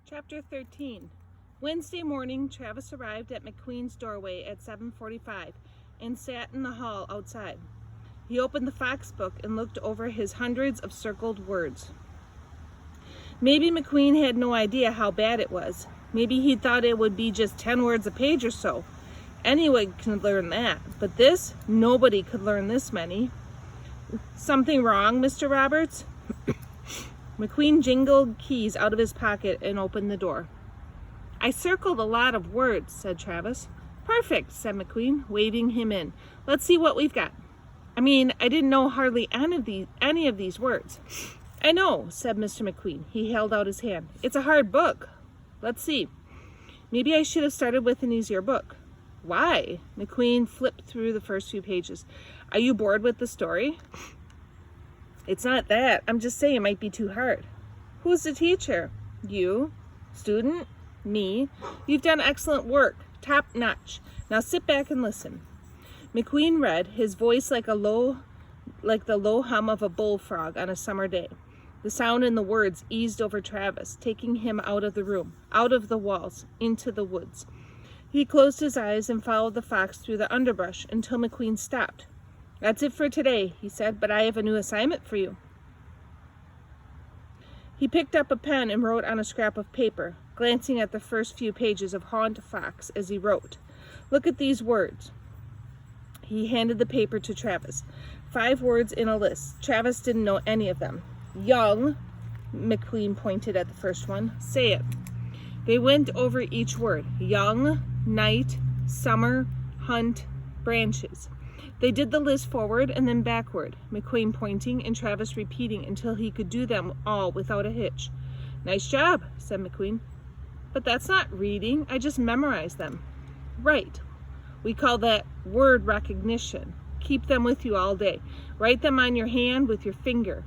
Chapter 13. Wednesday morning, Travis arrived at McQueen's doorway at 7:45 and sat in the hall outside. He opened the Fox book and looked over his hundreds of circled words. Maybe McQueen had no idea how bad it was. Maybe he thought it would be just 10 words a page or so. Anyone could learn that, but nobody could learn this many. Something wrong, Mr. Roberts? McQueen jingled keys out of his pocket and opened the door. I circled a lot of words, said Travis. Perfect, said McQueen, waving him in. Let's see what we've got. I didn't know hardly any of these words. I know, said Mr. McQueen. He held out his hand. It's a hard book. Let's see. Maybe I should have started with an easier book. Why? McQueen flipped through the first few pages. Are you bored with the story? It's not that. I'm just saying it might be too hard. Who's the teacher? You. Student? Me. You've done excellent work. Top notch. Now sit back and listen. McQueen read, his voice like the low hum of a bullfrog on a summer day. The sound and the words eased over Travis, taking him out of the room, out of the walls, into the woods. He closed his eyes and followed the fox through the underbrush until McQueen stopped. That's it for today, he said, but I have a new assignment for you. He picked up a pen and wrote on a scrap of paper, glancing at the first few pages of Haunt Fox as he wrote. Look at these words. He handed the paper to Travis. 5 words in a list. Travis didn't know any of them. Young, McQueen pointed at the first one. Say it. They went over each word. Young, night, summer, hunt, branches. They did the list forward and then backward, McQueen pointing and Travis repeating until he could do them all without a hitch. Nice job, said McQueen. But that's not reading. I just memorized them. Right. We call that word recognition. Keep them with you all day. Write them on your hand with your finger.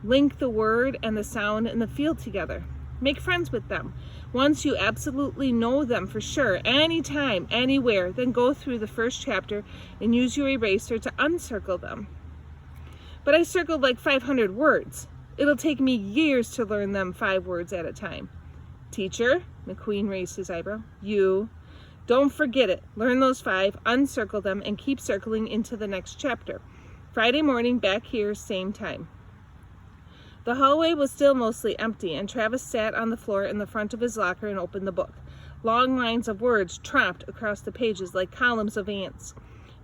Link the word and the sound and the feel together. Make friends with them. Once you absolutely know them for sure, anytime, anywhere, then go through the first chapter and use your eraser to uncircle them. But I circled like 500 words. It'll take me years to learn them 5 words at a time. Teacher, McQueen raised his eyebrow. You. Don't forget it. Learn those 5, uncircle them, and keep circling into the next chapter. Friday morning, back here, same time. The hallway was still mostly empty, and Travis sat on the floor in the front of his locker and opened the book. Long lines of words tromped across the pages like columns of ants.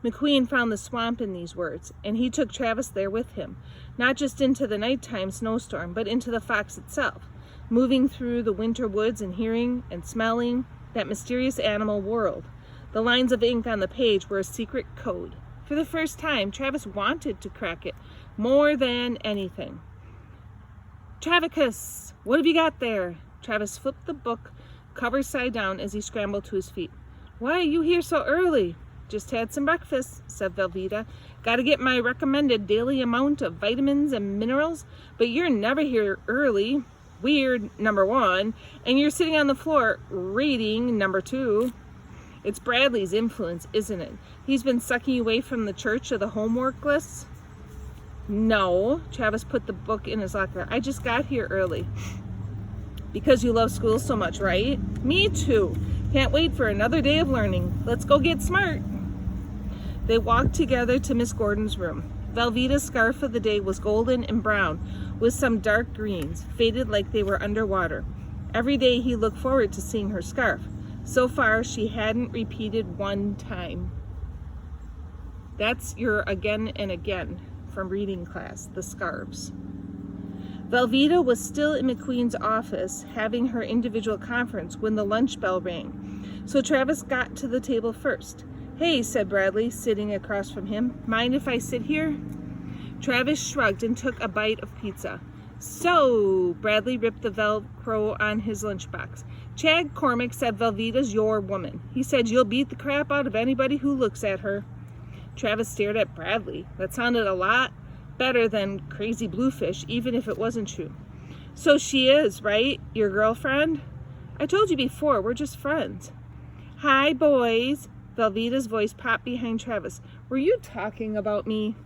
McQueen found the swamp in these words, and he took Travis there with him, not just into the nighttime snowstorm, but into the Fox itself, moving through the winter woods and hearing and smelling that mysterious animal world. The lines of ink on the page were a secret code. For the first time, Travis wanted to crack it more than anything. Travicus, what have you got there? Travis flipped the book cover side down as he scrambled to his feet. Why are you here so early? Just had some breakfast, said Velveeta. Got to get my recommended daily amount of vitamins and minerals, but you're never here early. Weird, number 1, and you're sitting on the floor reading, number 2. It's Bradley's influence, isn't it? He's been sucking you away from the church of the homework lists? No, Travis put the book in his locker. I just got here early. Because you love school so much, right? Me too. Can't wait for another day of learning. Let's go get smart. They walked together to Miss Gordon's room. Velveeta's scarf of the day was golden and brown with some dark greens, faded like they were underwater. Every day he looked forward to seeing her scarf. So far, she hadn't repeated one time. That's your again and again from reading class, the scarves. Velveeta was still in McQueen's office having her individual conference when the lunch bell rang. So Travis got to the table first. Hey, said Bradley, sitting across from him. Mind if I sit here? Travis shrugged and took a bite of pizza. So, Bradley ripped the Velcro on his lunchbox. Chad Cormack said Velveeta's your woman. He said you'll beat the crap out of anybody who looks at her. Travis stared at Bradley. That sounded a lot better than crazy Bluefish, even if it wasn't true. So she is, right? Your girlfriend? I told you before, we're just friends. Hi, boys. Velveeta's voice popped behind Travis. Were you talking about me?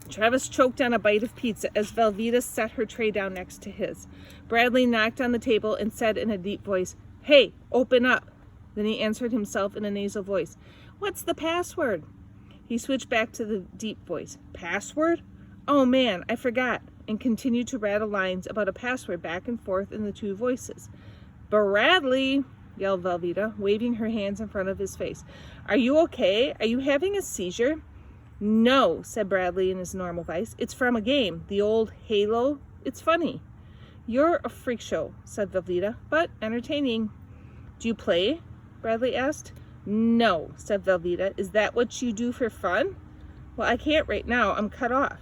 Travis choked on a bite of pizza as Velveeta set her tray down next to his. Bradley knocked on the table and said in a deep voice, "Hey, open up." Then he answered himself in a nasal voice, "What's the password?" He switched back to the deep voice. "Password? Oh man, I forgot," and continued to rattle lines about a password back and forth in the two voices. "Bradley," yelled Velveeta, waving her hands in front of his face. "Are you okay? Are you having a seizure?" "No," said Bradley in his normal voice. "It's from a game, the old Halo. It's funny." "You're a freak show," said Velveeta, "but entertaining." "Do you play?" Bradley asked. "No," said Velveeta. "Is that what you do for fun?" "Well, I can't right now. I'm cut off."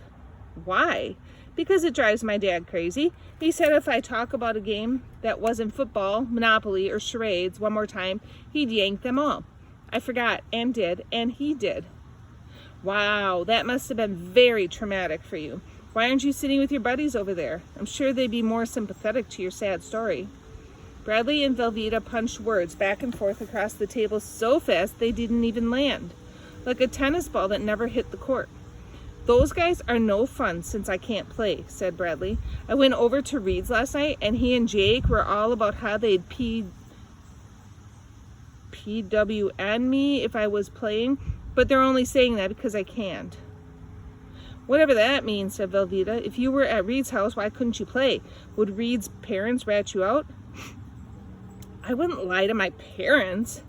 "Why?" "Because it drives my dad crazy. He said if I talk about a game that wasn't football, Monopoly, or charades one more time, he'd yank them all." I forgot, and did, and he did. "Wow, that must have been very traumatic for you. Why aren't you sitting with your buddies over there? I'm sure they'd be more sympathetic to your sad story." Bradley and Velveeta punched words back and forth across the table so fast they didn't even land, like a tennis ball that never hit the court. "Those guys are no fun since I can't play," said Bradley. "I went over to Reed's last night, and he and Jake were all about how they'd PWN me if I was playing, but they're only saying that because I can't." "Whatever that means," said Velveeta. "If you were at Reed's house, why couldn't you play? Would Reed's parents rat you out?" "I wouldn't lie to my parents."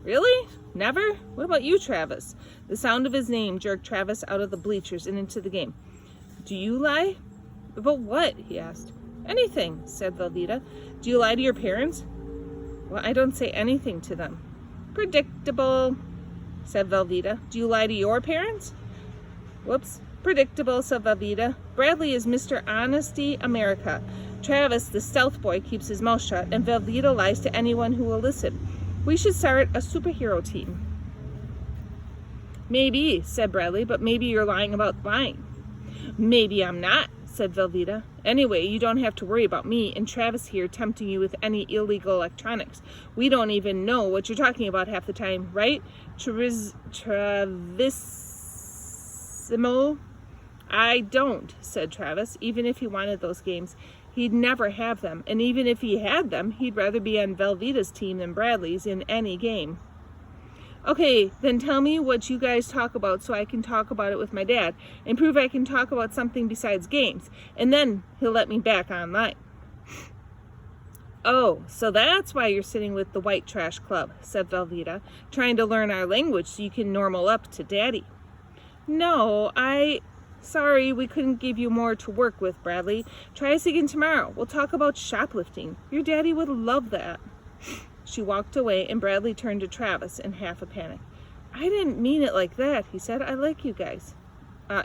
"Really? Never? What about you, Travis?" The sound of his name jerked Travis out of the bleachers and into the game. "Do you lie?" "About what?" he asked. "Anything," said Velveeta. "Do you lie to your parents?" "Well, I don't say anything to them." "Predictable," said Velveeta. "Do you lie to your parents?" "Whoops. Predictable," said Velveeta. "Bradley is Mr. Honesty America. Travis, the stealth boy, keeps his mouth shut, and Velveeta lies to anyone who will listen. We should start a superhero team." "Maybe," said Bradley, "but maybe you're lying about lying." "Maybe I'm not," said Velveeta. "Anyway, you don't have to worry about me and Travis here tempting you with any illegal electronics. We don't even know what you're talking about half the time, right, Travisimo?" "I don't," said Travis. Even if he wanted those games, he'd never have them, and even if he had them, he'd rather be on Velveeta's team than Bradley's in any game. "Okay, then tell me what you guys talk about so I can talk about it with my dad and prove I can talk about something besides games, and then he'll let me back online." "Oh, so that's why you're sitting with the White Trash Club," said Velveeta, "trying to learn our language so you can normal up to Daddy." "No, Sorry, we couldn't give you more to work with, Bradley. Try us again tomorrow. We'll talk about shoplifting. Your daddy would love that." She walked away, and Bradley turned to Travis in half a panic. "I didn't mean it like that," he said. "I like you guys."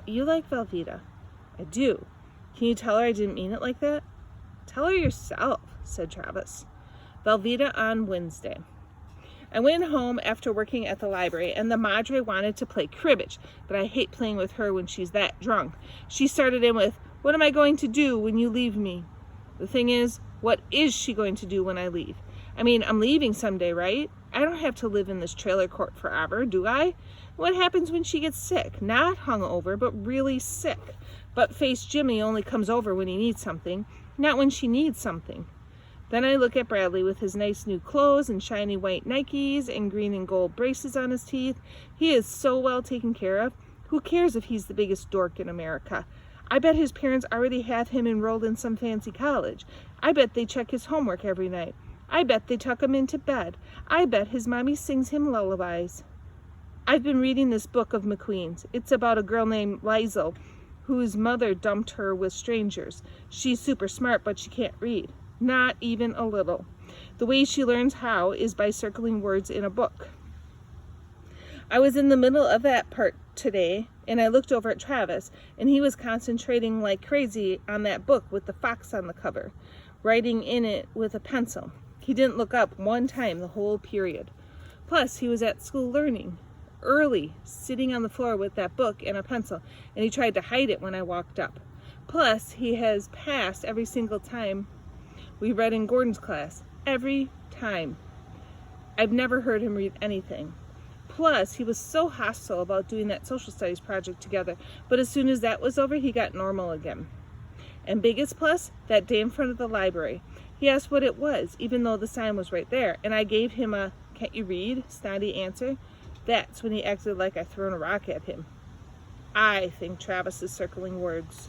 You like Velveeta?" "I do. Can you tell her I didn't mean it like that?" "Tell her yourself," said Travis. Velveeta on Wednesday. I went home after working at the library, and the madre wanted to play cribbage, but I hate playing with her when she's that drunk. She started in with, "What am I going to do when you leave me?" The thing is, what is she going to do when I leave? I mean, I'm leaving someday, right? I don't have to live in this trailer court forever, do I? What happens when she gets sick? Not hungover, but really sick. Butt-faced Jimmy only comes over when he needs something, not when she needs something. Then I look at Bradley with his nice new clothes and shiny white Nikes and green and gold braces on his teeth. He is so well taken care of. Who cares if he's the biggest dork in America? I bet his parents already have him enrolled in some fancy college. I bet they check his homework every night. I bet they tuck him into bed. I bet his mommy sings him lullabies. I've been reading this book of McQueen's. It's about a girl named Liesel whose mother dumped her with strangers. She's super smart, but she can't read. Not even a little. The way she learns how is by circling words in a book. I was in the middle of that part today, and I looked over at Travis, and he was concentrating like crazy on that book with the fox on the cover, writing in it with a pencil. He didn't look up one time the whole period. Plus, he was at school learning, early, sitting on the floor with that book and a pencil, and he tried to hide it when I walked up. Plus, he has passed every single time we read in Gordon's class. Every time. I've never heard him read anything. Plus, he was so hostile about doing that social studies project together, but as soon as that was over, he got normal again. And biggest plus, that day in front of the library. He asked what it was, even though the sign was right there, and I gave him a, "Can't you read?" snotty answer. That's when he acted like I'd thrown a rock at him. I think Travis is circling words.